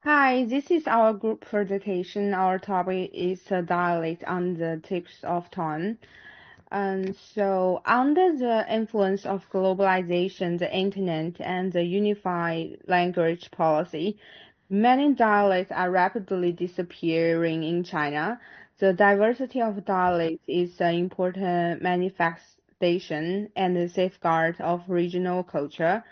Hi, this is our group presentation. Our topic is dialect on the tips of tongue. Under the influence of globalization, the internet, and the unified language policy, many dialects are rapidly disappearing in China. The diversity of dialects is an important manifestation and a safeguard of regional culture.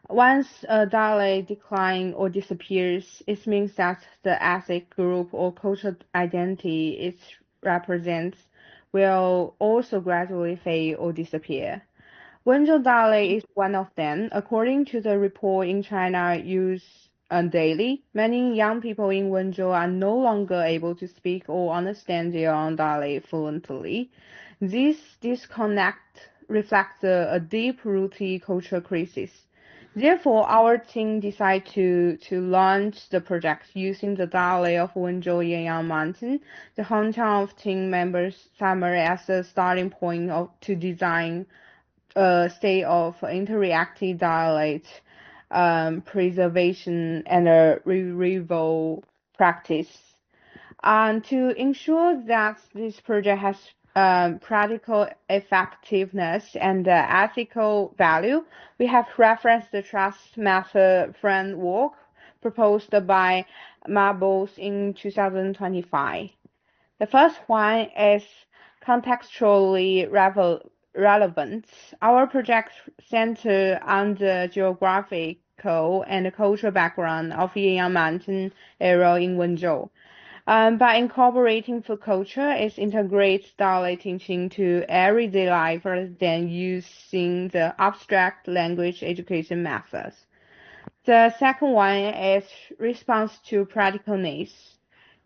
Once a dialect declines or disappears, it means that the ethnic group or cultural identity it represents will also gradually fade or disappear. Wenzhou dialect is one of them. According to the report in China used daily, many young people in Wenzhou are no longer able to speak or understand their own dialect fluently. This disconnect reflects a deep-rooted cultural crisis. Therefore, our team decided to launch the project using the dialect of Wenzhou Yunxiang Mountain, the hometown of team members Summer as a starting point to design a state of interactive dialect preservation and a revival practice. And to ensure that this project has practical effectiveness and ethical value, we have referenced the trust method framework proposed by Marbles in 2025. The first one is contextually relevant. Our project centers on the geographical and cultural background of Yingyang Mountain area in Wenzhou. By incorporating food culture, it integrates dialect teaching into everyday life rather than using the abstract language education methods. The second one is response to practical needs.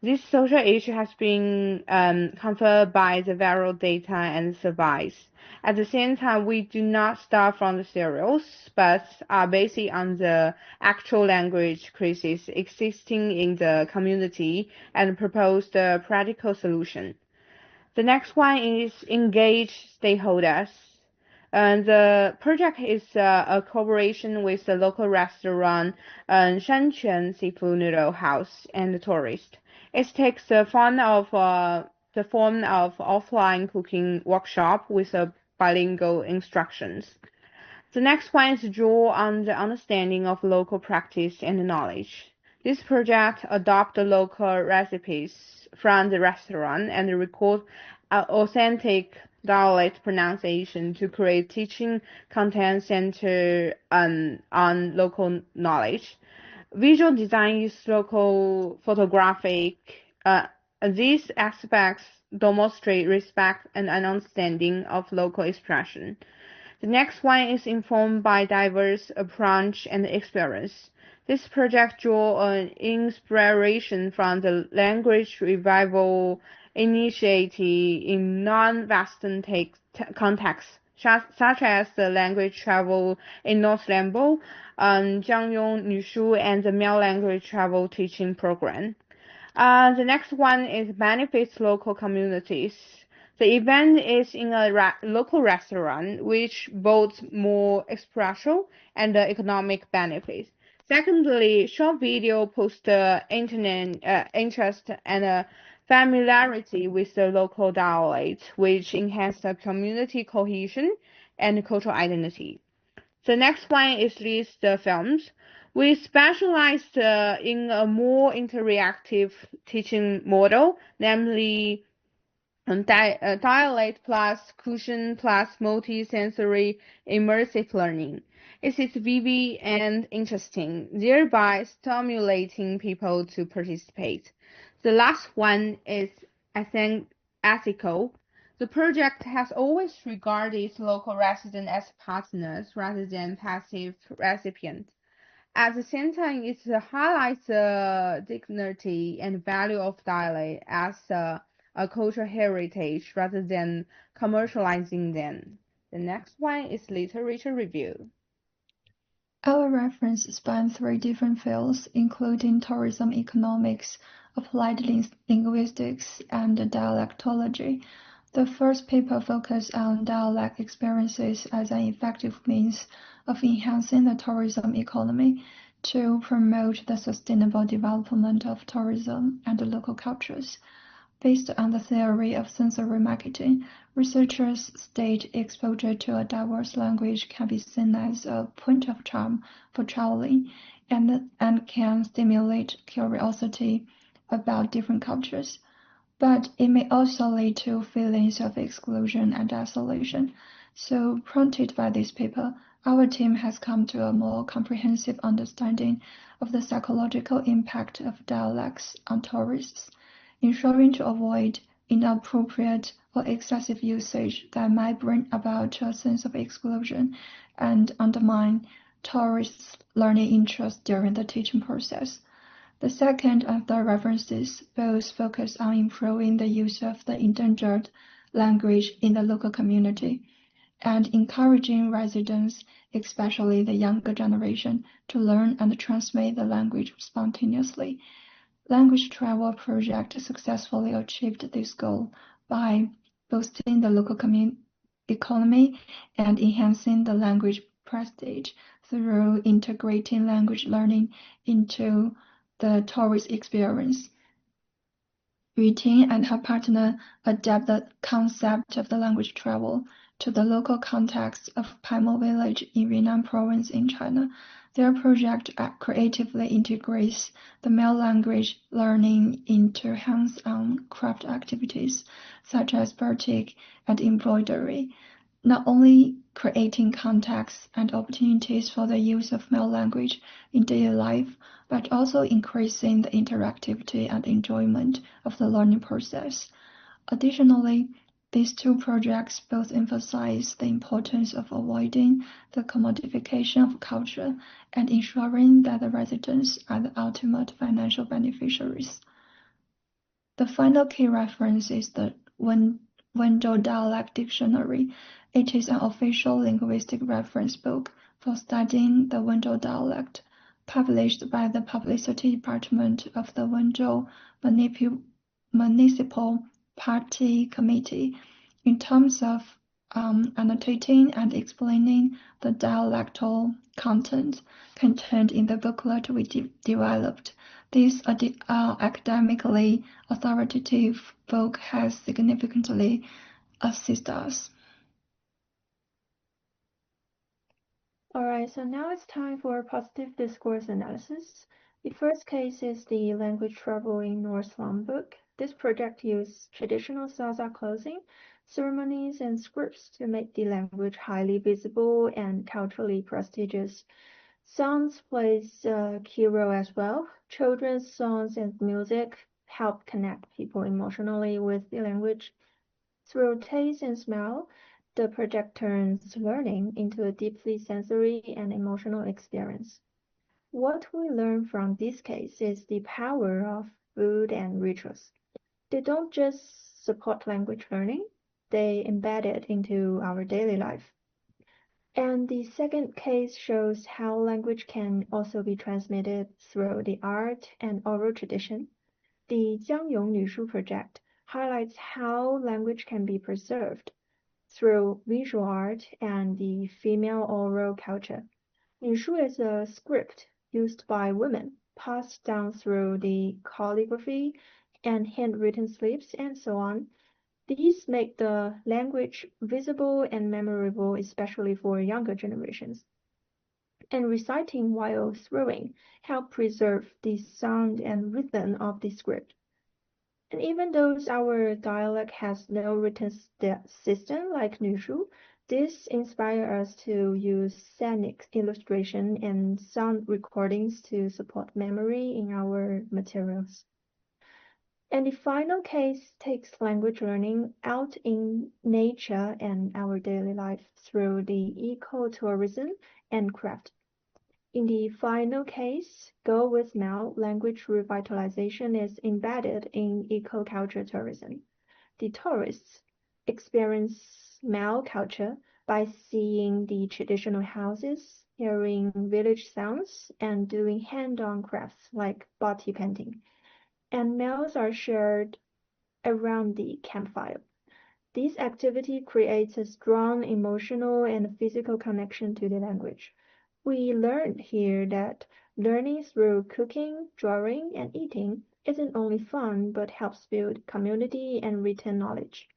This social issue has been confirmed by the viral data and surveys. At the same time, we do not start from the serials, but are based on the actual language crisis existing in the community and propose the practical solution. The next one is engage stakeholders. The project is a cooperation with the local restaurant, Chen Seafood Noodle House, and the tourist. It takes the form of offline cooking workshop with bilingual instructions. The next one is draw on the understanding of local practice and knowledge. This project adopt the local recipes from the restaurant and record authentic dialect pronunciation to create teaching content centered on local knowledge. Visual design is local photographic. These aspects demonstrate respect and understanding of local expression. The next one is informed by diverse approach and experience. This project draw an inspiration from the language revival initiative in non-Western contexts, such as the language travel in North Lambo, Jiangyong Nushu, and the Miao language travel teaching program. The next one is benefits local communities. The event is in a local restaurant, which both more experiential and economic benefits. Secondly, short video post internet interest and familiarity with the local dialect, which enhance the community cohesion and cultural identity. The next one is list the films. We specialized in a more interactive teaching model, namely dialect plus cuisine plus multisensory immersive learning. It is vivid and interesting, thereby stimulating people to participate. The last one is ethical. The project has always regarded local residents as partners rather than passive recipients. At the same time, it highlights the dignity and value of dialect as a cultural heritage rather than commercializing them. The next one is literature review. Our reference span 3 different fields, including tourism economics, applied linguistics, and dialectology. The first paper focused on dialect experiences as an effective means of enhancing the tourism economy. to promote the sustainable development of tourism and local cultures. Based on the theory of sensory marketing, researchers state exposure to a diverse language can be seen as a point of charm for traveling and can stimulate curiosity about different cultures. But it may also lead to feelings of exclusion and isolation. So, prompted by this paper, our team has come to a more comprehensive understanding of the psychological impact of dialects on tourists, ensuring to avoid inappropriate or excessive usage that might bring about a sense of exclusion and undermine tourists' learning interest during the teaching process. The second and third references both focus on improving the use of the endangered language in the local community and encouraging residents, especially the younger generation, to learn and transmit the language spontaneously. Language Travel Project successfully achieved this goal by boosting the local economy and enhancing the language prestige through integrating language learning into the tourist experience. Yuting and her partner adapt the concept of the language travel to the local context of Paimo village in Yunnan province in China. Their project creatively integrates the male language learning into hands-on craft activities such as batik and embroidery, not only creating contexts and opportunities for the use of male language in daily life, but also increasing the interactivity and enjoyment of the learning process. Additionally, these two projects both emphasize the importance of avoiding the commodification of culture and ensuring that the residents are the ultimate financial beneficiaries. The final key reference is the Wenzhou Dialect Dictionary. It is an official linguistic reference book for studying the Wenzhou dialect, published by the Publicity Department of the Wenzhou Municipal Party Committee. In terms of annotating and explaining the dialectal content contained in the booklet we developed, this academically authoritative book has significantly assisted us. Alright, so now it's time for positive discourse analysis. The first case is the language travel in North Lombok. This project used traditional salsa clothing, ceremonies, and scripts to make the language highly visible and culturally prestigious. Sounds plays a key role as well. Children's songs and music help connect people emotionally with the language. Through taste and smell, the project turns learning into a deeply sensory and emotional experience. What we learn from this case is the power of food and rituals. They don't just support language learning, they embed it into our daily life. And the second case shows how language can also be transmitted through the art and oral tradition. The Jiangyong Nushu project highlights how language can be preserved through visual art and the female oral culture. Nushu is a script used by women, passed down through the calligraphy and handwritten slips and so on. These make the language visible and memorable, especially for younger generations. And reciting while throwing help preserve the sound and rhythm of the script. And even though our dialect has no written system like Nushu, this inspires us to use scenic illustration and sound recordings to support memory in our materials. And the final case takes language learning out in nature and our daily life through the ecotourism and craft. In the final case, Go with Mao language revitalization is embedded in eco-culture tourism. The tourists experience Mao culture by seeing the traditional houses, hearing village sounds, and doing hand-on crafts like batik painting. And meals are shared around the campfire. This activity creates a strong emotional and physical connection to the language. We learned here that learning through cooking, drawing, and eating isn't only fun but helps build community and retain knowledge.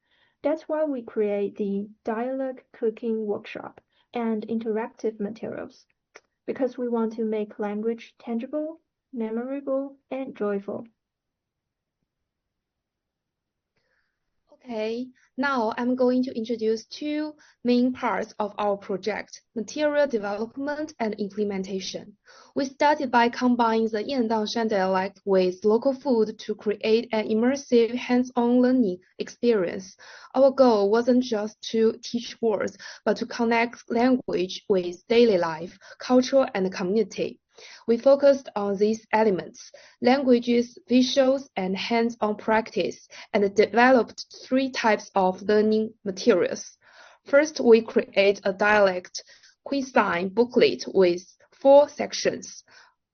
That's why we create the dialogue cooking workshop and interactive materials, because we want to make language tangible, memorable, and joyful. Okay, now I'm going to introduce two main parts of our project, material development and implementation. We started by combining the Yandangshan dialect with local food to create an immersive hands-on learning experience. Our goal wasn't just to teach words, but to connect language with daily life, culture, and community. We focused on these elements, languages, visuals, and hands-on practice, and developed three types of learning materials. First, we create a dialect cuisine booklet with 4 sections: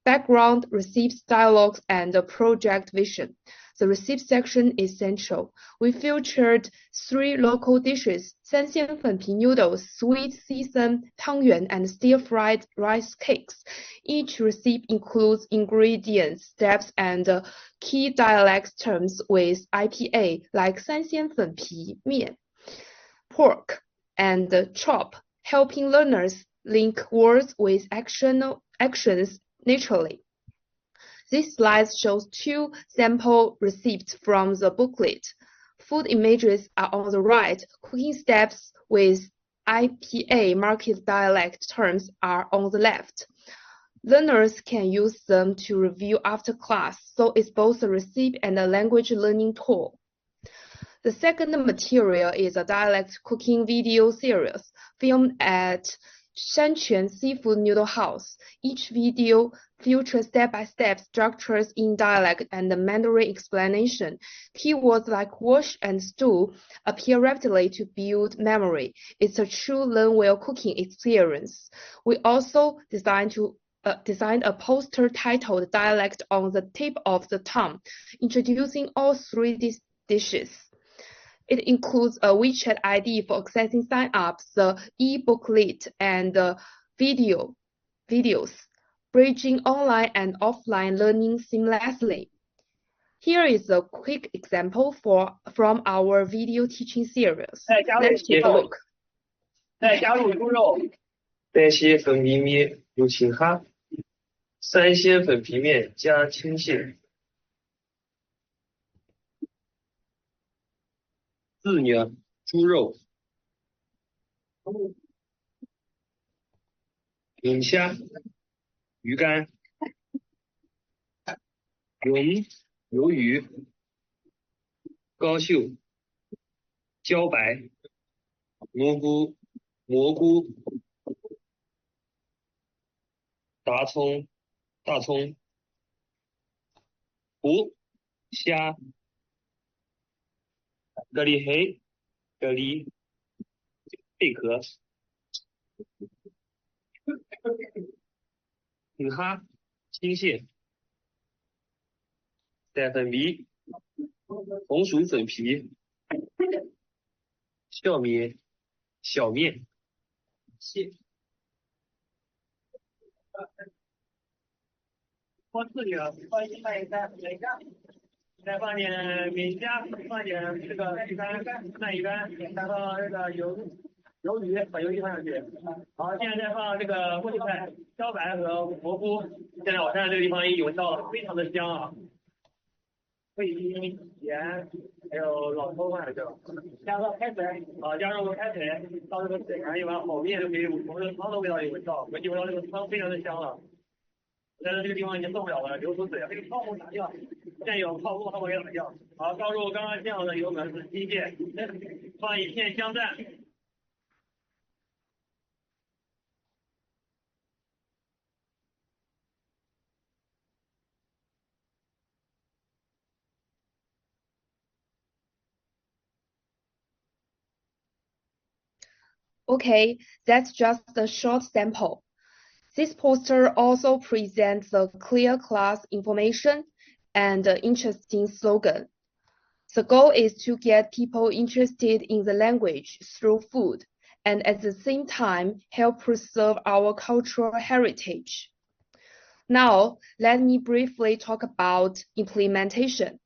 background, receipts, dialogues, and project vision. The receipt section is central. We featured 3 local dishes: 三鲜粉皮 noodles, sweet seasoned tangyuan, and stir-fried rice cakes. Each receipt includes ingredients, steps, and key dialect terms with IPA, like 三鲜粉皮面, pork, and chop, helping learners link words with actions naturally. This slide shows 2 sample receipts from the booklet. Food images are on the right. Cooking steps with IPA market dialect terms are on the left. Learners can use them to review after class, so it's both a recipe and a language learning tool. The second material is a dialect cooking video series filmed at Shanquan Seafood Noodle House. Each video features step-by-step structures in dialect and Mandarin explanation. Keywords like wash and stew appear rapidly to build memory. It's a true learn-well cooking experience. We also designed a poster titled Dialect on the Tip of the Tongue, introducing all 3 dishes. It includes a WeChat ID for accessing sign-ups, the e-booklet, and videos, bridging online and offline learning seamlessly. Here is a quick example from our video teaching series. Let's take a look. 再加入猪肉，再些粉皮面有请哈，三鲜粉皮面加青蟹，4鸟猪肉，龙虾、鱼干、鱿鱼、高秀、茭白、蘑菇、大葱、湖、虾、蛤蜊贝壳、请哈、青蟹、带粉皮、红薯粉皮、小面、蟹。放4个，放一半一半，再放点米虾，放点这个鱼干、鳗鱼干，再放这个鱿鱼，把鱿鱼放上去。好，现在再放这个茉莉菜、茭白和蘑菇。现在我看这个地方已经闻到了，非常的香啊！味精、盐，还有老抽放下去了。加入开水，加入开水，倒这个水啊，一碗好面就可以从这个汤的味道也闻到，闻到这个汤非常的香了。但是这个地方已经受不了了，流出水了，这个泡沫打掉，现有泡沫也打掉。好，倒入刚刚煎好的油粉是青蟹，放一片香蛋。Okay, that's just a short sample. This poster also presents the clear class information and an interesting slogan. The goal is to get people interested in the language through food and at the same time help preserve our cultural heritage. Now, let me briefly talk about implementation.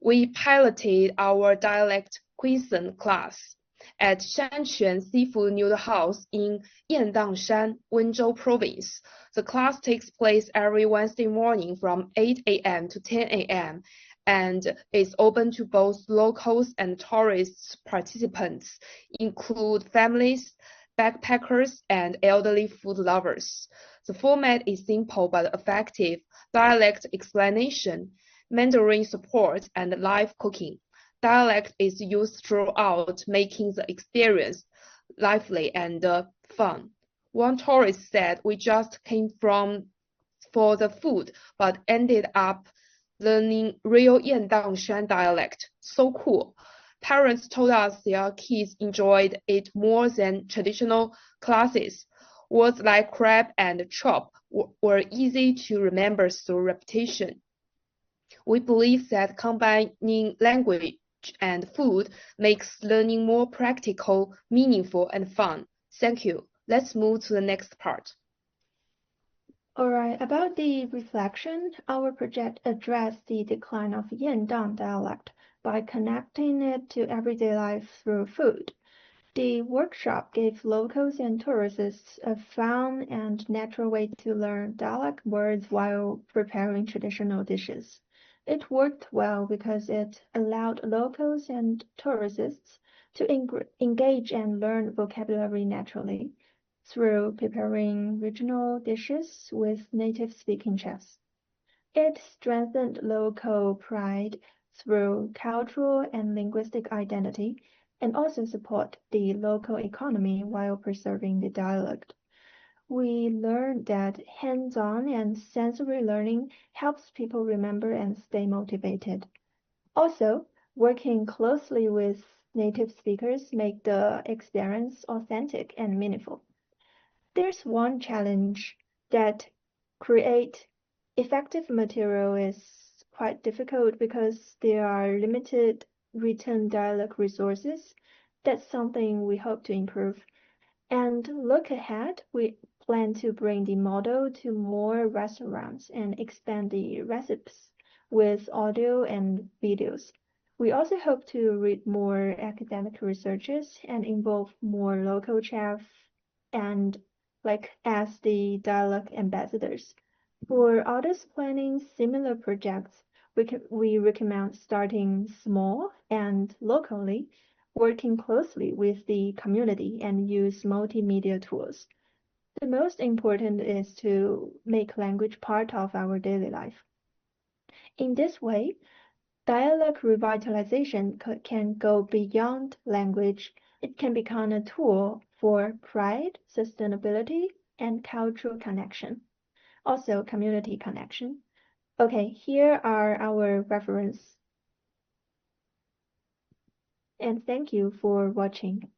We piloted our dialect cuisine class at Shanquan Seafood Noodle House in Yandangshan, Wenzhou Province. The class takes place every Wednesday morning from 8 a.m. to 10 a.m. and is open to both locals and tourist participants, include families, backpackers, and elderly food lovers. The format is simple but effective: dialect explanation, Mandarin support, and live cooking. Dialect is used throughout, making the experience lively and fun. One tourist said, "We just came for the food, but ended up learning real Yandangshan dialect. So cool." Parents told us their kids enjoyed it more than traditional classes. Words like crab and chop were easy to remember through repetition. We believe that combining language and food makes learning more practical, meaningful, and fun. Thank you. Let's move to the next part. Alright, about the reflection, our project addressed the decline of Yandang dialect by connecting it to everyday life through food. The workshop gave locals and tourists a fun and natural way to learn dialect words while preparing traditional dishes. It worked well because it allowed locals and tourists to engage and learn vocabulary naturally through preparing regional dishes with native-speaking chefs. It strengthened local pride through cultural and linguistic identity, and also support the local economy while preserving the dialect. We learned that hands-on and sensory learning helps people remember and stay motivated. Also, working closely with native speakers make the experience authentic and meaningful. There's one challenge that create effective material is quite difficult because there are limited written dialect resources. That's something we hope to improve. And look ahead, we plan to bring the model to more restaurants and expand the recipes with audio and videos. We also hope to read more academic researches and involve more local chefs and as the dialect ambassadors. For others planning similar projects, we recommend starting small and locally, working closely with the community and use multimedia tools. The most important is to make language part of our daily life. In this way, dialect revitalization can go beyond language. It can become a tool for pride, sustainability, and cultural connection. Also, community connection. Okay, here are our references. And thank you for watching.